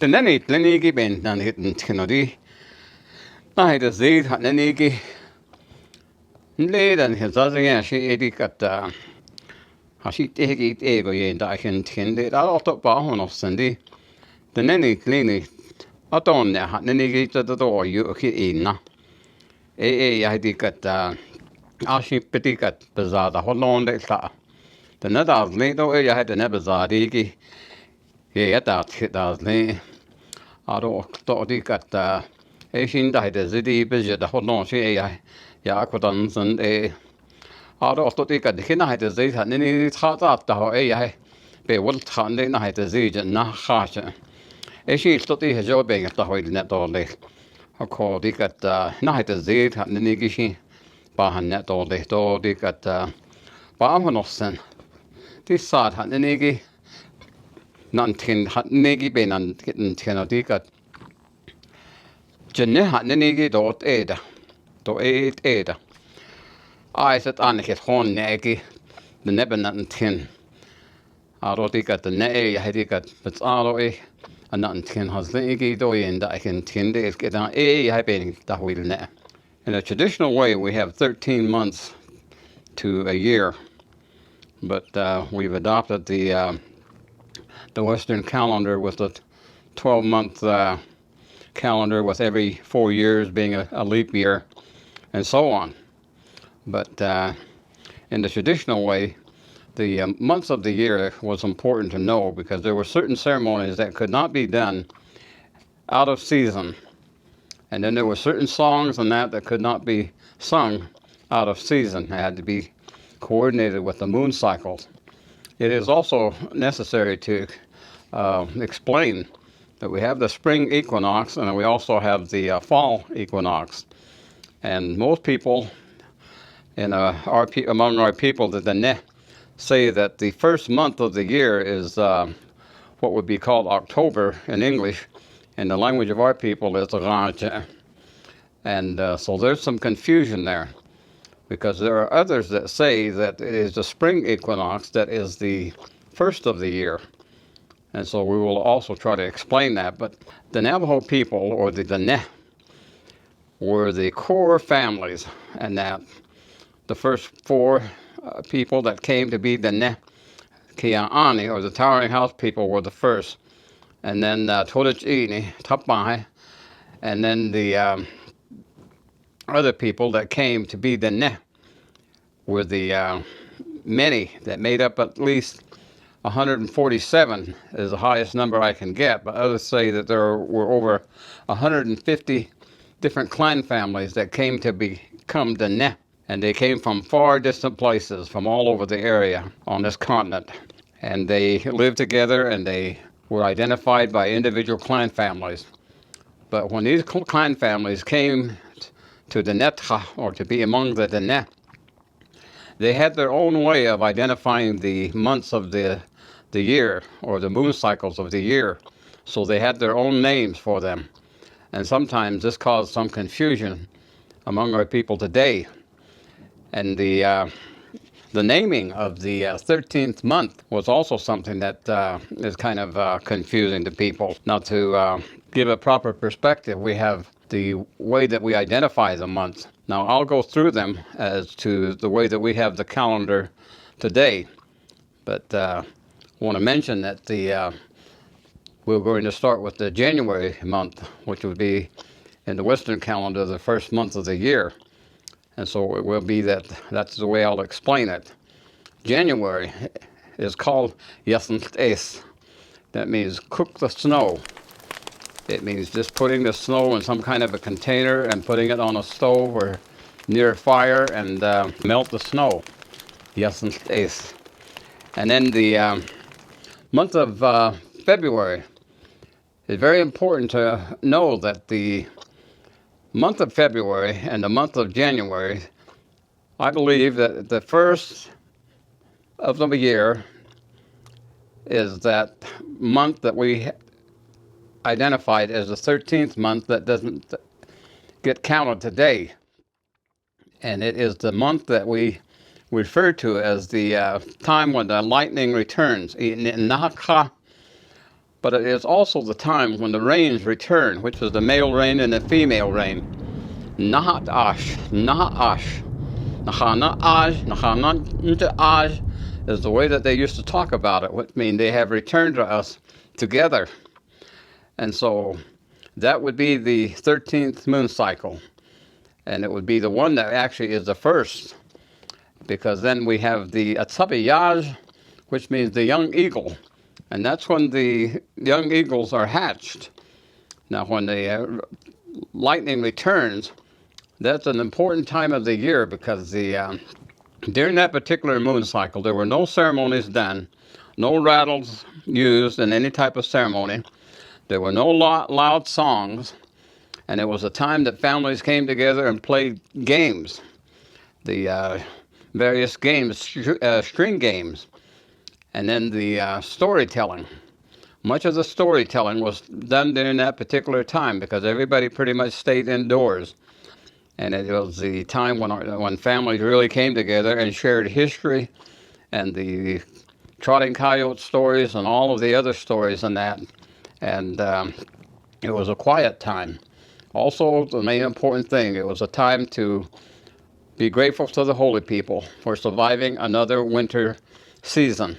Tenänit leniki bentän hitten tkenodi. Nahita zid hat neniki. Ledan hizazinga shi edikata. Hashit ehigit ego yen da ken tkende. Da otto bahon offsendi. Tenänit leni. Atonne hat neniki tado yu ki inna. Yahdikata. Ashi petikat bezada hollonde sa. Tenada ledo yahda nebezadiki. Yetat hitazli. Aro todikat. Shin da zidi bezda hollon shi ja kodan sen Aro todikat hina hada zid hat nini tata ta be wolt han de na zid na khasha. Shi todi hejo be ta hoil net dole. Ako dikat na zid hat nini gishi ba han net dole to dikat ba amnossen. Tis sad hat nini gi nantin hat nigi be nan kitten dikat Jenne hat nigi dort eda. Do eda. I said anket hon negi the nebenan tin. Arotikat the ne hedikat but aro a nothing tin has nigi doyen that I can tin days get on I been that will ne. In a traditional way we have 13 months to a year. But we've adopted the Western calendar with the 12-month calendar with every 4 years being a leap year and so on. But in the traditional way, the months of the year was important to know because there were certain ceremonies that could not be done out of season. And then there were certain songs and that could not be sung out of season. They had to be coordinated with the moon cycles. It is also necessary to explain that we have the spring equinox and we also have the fall equinox. And most people among our people, the Ne, say that the first month of the year is what would be called October in English. In the language of our people, it's Raja. And so there's some confusion there because there are others that say that it is the spring equinox that is the first of the year. And so we will also try to explain that. But the Navajo people, or the Ne, were the core families, and that the first four people that came to be the Ne Kia'ani, or the Towering House people, were the first. And then Todichini, Tapai, and then the other people that came to be the Ne were the many that made up at least 147 is the highest number I can get, but others say that there were over 150 different clan families that came to become the Ne, and they came from far distant places, from all over the area on this continent, and they lived together and they were identified by individual clan families. But when these clan families came to the Netra, or to be among the Ne, they had their own way of identifying the months of the year, or the moon cycles of the year. So they had their own names for them. And sometimes this caused some confusion among our people today. And the naming of the 13th month was also something that is kind of confusing to people. Now, to give a proper perspective, we have the way that we identify the months. Now, I'll go through them as to the way that we have the calendar today. But I want to mention that we're going to start with the January month, which would be in the Western calendar the first month of the year. And so it will be that's the way I'll explain it. January is called Yasnt Es. That means cook the snow. It means just putting the snow in some kind of a container and putting it on a stove or near a fire and melt the snow. Yasnt Es. And then the month of February. It's very important to know that the month of February and the month of January, I believe that the first of the year is that month that we identified as the 13th month that doesn't get counted today. And it is the month that we referred to as the time when the lightning returns, but it is also the time when the rains return, which is the male rain and the female rain. Nahat-ash, nahat-ash, nachana-aj, nachana-aj is the way that they used to talk about it, which means they have returned to us together. And so that would be the 13th moon cycle. And it would be the one that actually is the first, because then we have the Atsabiyaj, which means the young eagle. And that's when the young eagles are hatched. Now, when the lightning returns, that's an important time of the year because during that particular moon cycle, there were no ceremonies done, no rattles used in any type of ceremony. There were no loud songs, and it was a time that families came together and played games, the various games, string games, and then the storytelling. Much of the storytelling was done during that particular time because everybody pretty much stayed indoors. And it was the time when families really came together and shared history and the trotting coyote stories and all of the other stories and that. And it was a quiet time. Also, the main important thing, it was a time to be grateful to the holy people for surviving another winter season,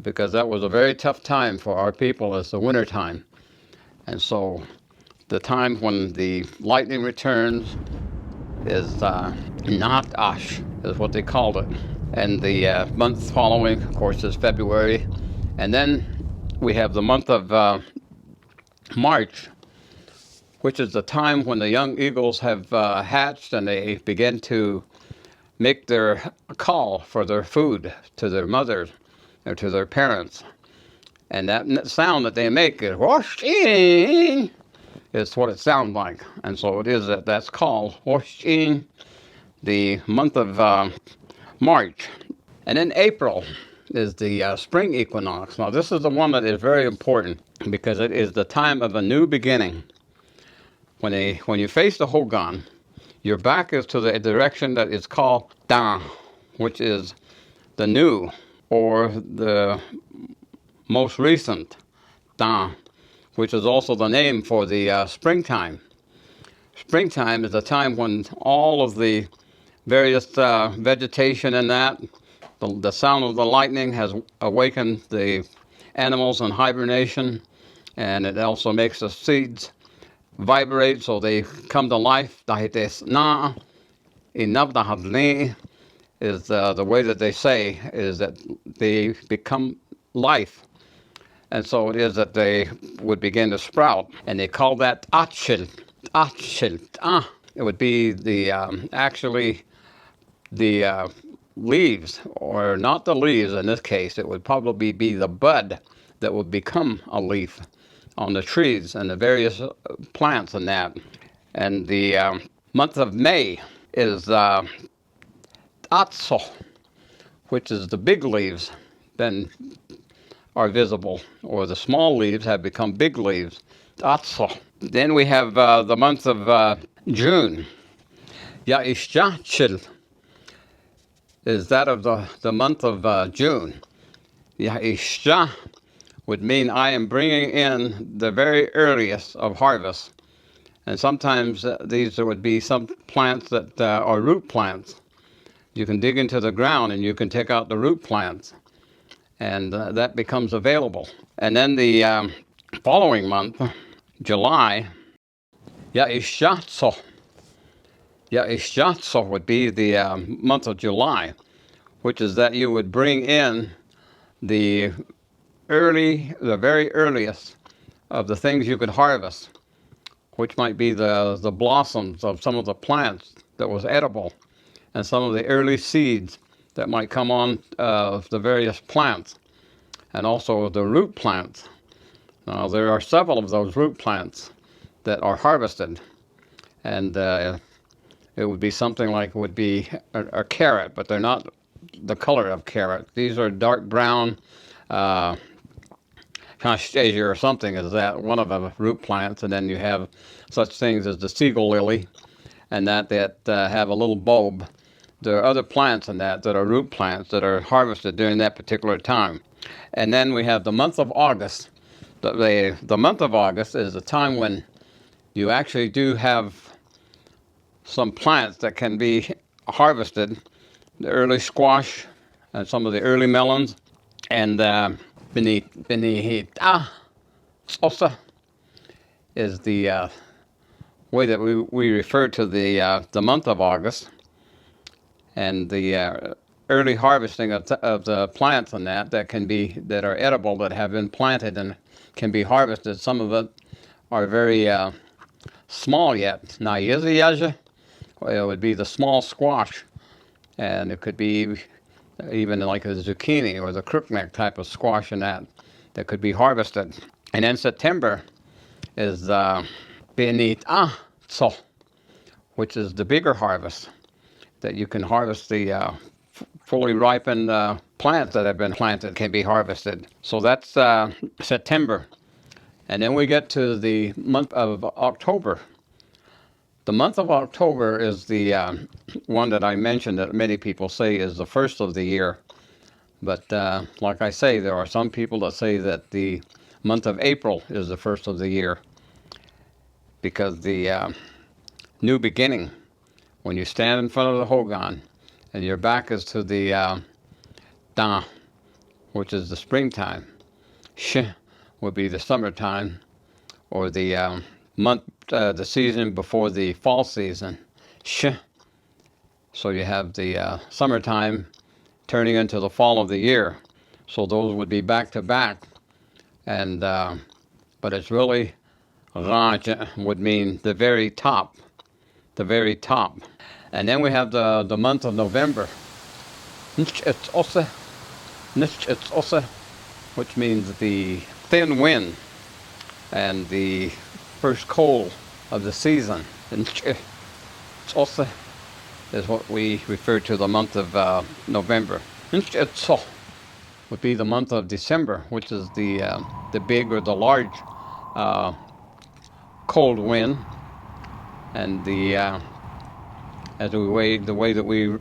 because that was a very tough time for our people as the winter time. And so the time when the lightning returns is not Ash, is what they called it. And the month following, of course, is February. And then we have the month of March, which is the time when the young eagles have hatched and they begin to make their call for their food to their mothers or to their parents. And that sound that they make is whoosh-in. It's what it sounds like. And so it is that's called whoosh-in, the month of March. And then April is the spring equinox. Now this is the one that is very important because it is the time of a new beginning. When you face the Hogan, your back is to the direction that is called Dan, which is the new or the most recent Dan, which is also the name for the springtime. Springtime is the time when all of the various vegetation and that, the sound of the lightning has awakened the animals in hibernation, and it also makes the seeds vibrate so they come to life. Na is the way that they say is that they become life. And so it is that they would begin to sprout. And they call that achil. Achil. It would be the actually the leaves, or not the leaves in this case. It would probably be the bud that would become a leaf on the trees and the various plants and that. And the month of May is Atso, which is the big leaves then are visible, or the small leaves have become big leaves. Atso. Then we have the month of June. Yaishachil is that of the month of June. Yaisha would mean I am bringing in the very earliest of harvest. And sometimes these would be some plants that are root plants. You can dig into the ground and you can take out the root plants, and that becomes available. And then the following month, July, Yaishatso. Yaishatso would be the month of July, which is that you would bring in the very earliest of the things you could harvest, which might be the blossoms of some of the plants that was edible, and some of the early seeds that might come on the various plants, and also the root plants. Now, there are several of those root plants that are harvested, and it would be something like would be a carrot, but they're not the color of carrot. These are dark brown, Constasia or something is that one of the root plants, and then you have such things as the seagull lily, and that have a little bulb there are other plants in that are root plants that are harvested during that particular time. And then we have the month of August. The month of August is a time when you actually do have some plants that can be harvested. The early squash and some of the early melons. And Benihita salsa is the way that we refer to the month of August. And the early harvesting of the plants and that are edible, that have been planted and can be harvested. Some of it are very small yet. Now, it would be the small squash, and it could be even like a zucchini or the crookneck type of squash and that could be harvested. And then September is Benit'ah, which is the bigger harvest, that you can harvest the fully ripened plants that have been planted can be harvested. So that's September. And then we get to the month of October. The month of October is the one that I mentioned that many people say is the first of the year. But like I say, there are some people that say that the month of April is the first of the year, because the new beginning, when you stand in front of the Hogan and your back is to the Da, which is the springtime, Sh would be the summertime, or the the season before the fall season, Sh. So you have the summertime turning into the fall of the year. So those would be back to back. And but it's really Raj would mean the very top, the very top. And then we have the month of November, which means the thin wind and the first cold of the season. Is what we refer to the month of November. Would be the month of December, which is the big or the large cold wind, and the way that we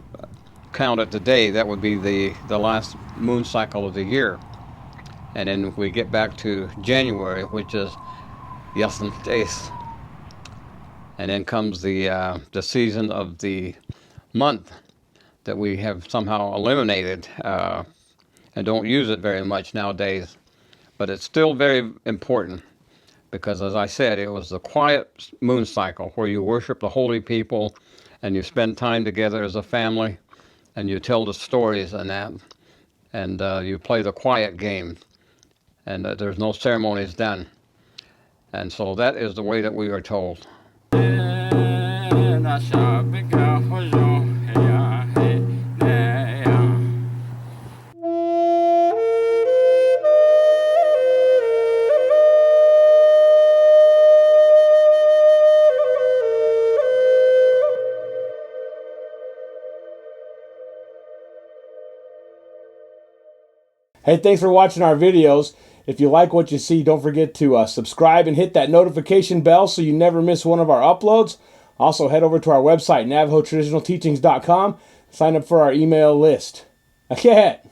count it today, that would be the last moon cycle of the year. And then we get back to January, which is Yasin days. And then comes the season of the month that we have somehow eliminated and don't use it very much nowadays. But it's still very important, because, as I said, it was the quiet moon cycle where you worship the holy people and you spend time together as a family and you tell the stories and you play the quiet game, and there's no ceremonies done. And so that is the way that we are told. Hey, thanks for watching our videos. If you like what you see, don't forget to subscribe and hit that notification bell so you never miss one of our uploads. Also, head over to our website, NavajoTraditionalTeachings.com. Sign up for our email list. Okay.